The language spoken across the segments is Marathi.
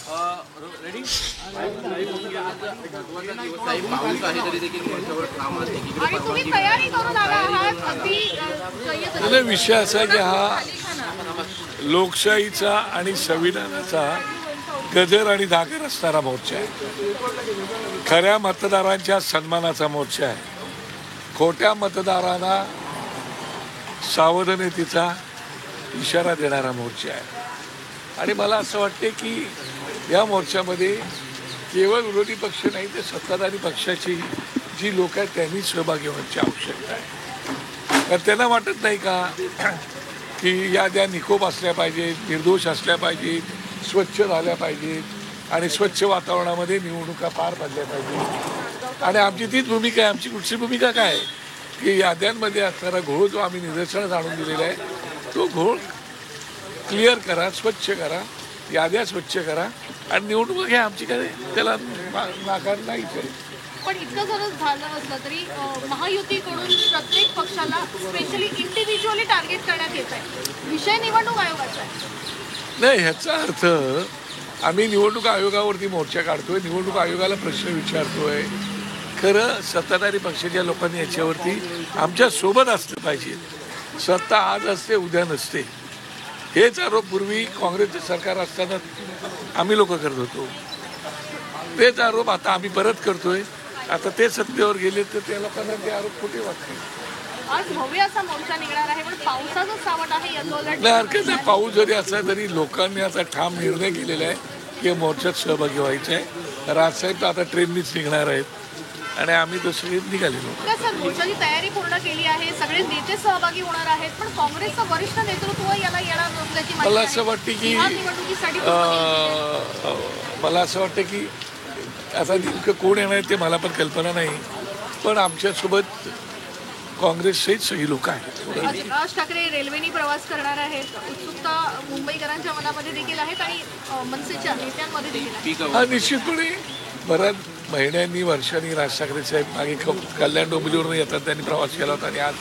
रेडी पाऊस आहे तरी देखील मोर्चावर ठाम आहे आणि तुम्ही तयारी करून आला आहात अगदी विषय असा आहे की हा लोकशाहीचा आणि संविधानाचा गजर आणि धागर असणारा मोर्चा आहे. खऱ्या मतदारांच्या सन्मानाचा मोर्चा आहे. खोट्या मतदारांना सावधानतेचा इशारा देणारा मोर्चा आहे. आणि मला असं वाटते की या मोर्चामध्ये केवळ विरोधी पक्ष नाही तर सत्ताधारी पक्षाची जी लोक आहेत त्यांनी सहभागी होण्याची आवश्यकता आहे. तर त्यांना वाटत नाही का की याद्या निकोप असल्या पाहिजेत, निर्दोष असल्या पाहिजेत, स्वच्छ झाल्या पाहिजेत आणि स्वच्छ वातावरणामध्ये निवडणुका पार पडल्या पाहिजेत. आणि आमची तीच भूमिका आहे. आमची कुठची भूमिका काय आहे की याद्यांमध्ये असणारा घोळ जो आम्ही निदर्शनास आणून दिलेला आहे तो घोळ क्लिअर करा, स्वच्छ करा, याद्या स्वच्छ करा आणि निवडणूक घ्या. आमची काय त्याला नाकार नाहीच आहे. पण इतकं जर झालं असलं तरी महायुतीकडून प्रत्येक पक्षाला स्पेशली इंडिव्हिज्युअली टार्गेट करण्यात येत आहे. विषय निवडणूक आयोगाचा आहे. नाही, ह्याचा अर्थ आम्ही निवडणूक आयोगावरती मोर्चा काढतोय, निवडणूक आयोगाला प्रश्न विचारतोय. खरं सत्ताधारी पक्षाच्या लोकांनी याच्यावरती आमच्या सोबत असलं पाहिजे. सत्ता आज असते उद्या नसते. हेच आरोप पूर्वी काँग्रेसचं सरकार असताना आम्ही लोक करत होतो. तेच आरोप आता आम्ही परत करतोय. आता ते सत्तेवर गेले तर त्या लोकांना ते आरोप खोटे वाटते. आज भव्य असा मोर्चा निघणार आहे पण पावसाचं सावट आहे. नाही, हरकत नाही. पाऊस जरी असला तरी लोकांनी आता ठाम निर्णय केलेला आहे की मोर्चात सहभागी व्हायचं आहे. राजसाहेब तर आता ट्रेननीच निघणार आहेत आणि आम्ही दुसरी निघालेलो. सर, मोर्चाची तयारी पूर्ण केली आहे, सगळे नेते सहभागी होणार आहेत पण काँग्रेसचं वरिष्ठ नेतृत्व याला येणार नसल्याची माहिती मला असं वाटतं की मला असं वाटतं की आता नेमकं कोण येणार ते मला पण कल्पना नाही. पण आमच्यासोबत काँग्रेसचेच सगळी लोक आहेत. राज ठाकरे रेल्वेने प्रवास करणार आहेत. उत्सुकता मुंबईकरांच्या मनामध्ये देखील आहेत आणि मनसेच्या नेत्यांमध्ये देखील आहे. हा निश्चितपणे बऱ्याच महिन्यांनी वर्षांनी राज ठाकरे साहेब मागे कल्याण डोंबिवलीवरून येतात, त्यांनी प्रवास केला होता आणि आज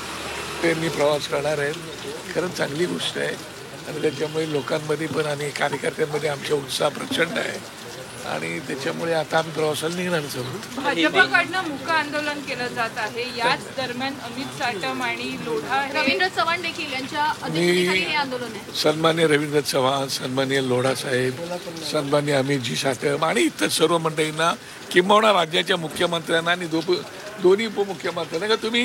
ट्रेननी प्रवास करणार आहेत. खरंच चांगली गोष्ट आहे आणि त्याच्यामुळे लोकांमध्ये पण आणि कार्यकर्त्यांमध्ये आमचा उत्साह प्रचंड आहे आणि त्याच्यामुळे आता आम्ही प्रवासाला निघणारच आहोत. भाजपकडनं मूक आंदोलन केलं जात आहे. याच दरम्यान अमित साटम आणि लोढा रवींद्र चव्हाण देखील यांच्या अध्यक्षतेखाली हे आंदोलन आहे. सन्मान्य रवींद्र चव्हाण, सन्मान्य लोढा साहेब, सन्मान्य अमितजी साटम आणि इतर सर्व मंडळींना किंबहुना राज्याच्या मुख्यमंत्र्यांना आणि दोन्ही उपमुख्यमंत्र्यांना का तुम्ही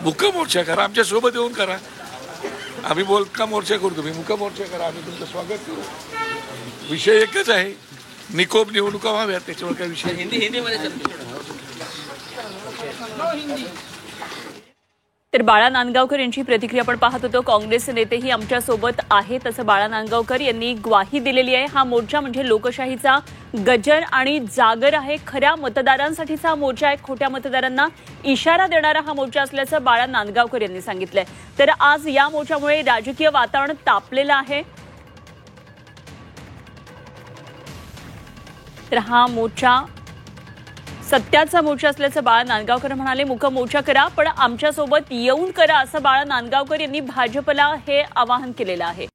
मुक्का मोर्चा करा, आमच्यासोबत येऊन करा. आम्ही बोलका मोर्चा करू, तुम्ही मुक्का मोर्चा करा, आम्ही तुमचं स्वागत करू. विषय एकच आहे, निकोप निवडणुका व्हाव्यात, त्याच्यावर काय विषय. तर बाळा नांदगावकर यांची प्रतिक्रिया आपण पाहत होतो. काँग्रेस नेतेही आमच्यासोबत आहेत असं बाळा नांदगावकर यांनी ग्वाही दिलेली आहे. हा मोर्चा म्हणजे लोकशाहीचा गजर आणि जागर आहे. खऱ्या मतदारांसाठीचा हा मोर्चा आहे. खोट्या मतदारांना इशारा देणारा हा मोर्चा असल्याचं बाळा नांदगावकर यांनी सांगितलंय. तर आज या मोर्चामुळे राजकीय वातावरण तापलेलं आहे. तर हा मोर्चा सत्याचा मोर्चा असल्याचं बाळा नांदगावकर म्हणाले. मुक मोर्चा करा पण आमच्यासोबत येऊन करा असं बाळा नांदगावकर यांनी भाजपला हे आवाहन केलेलं आहे.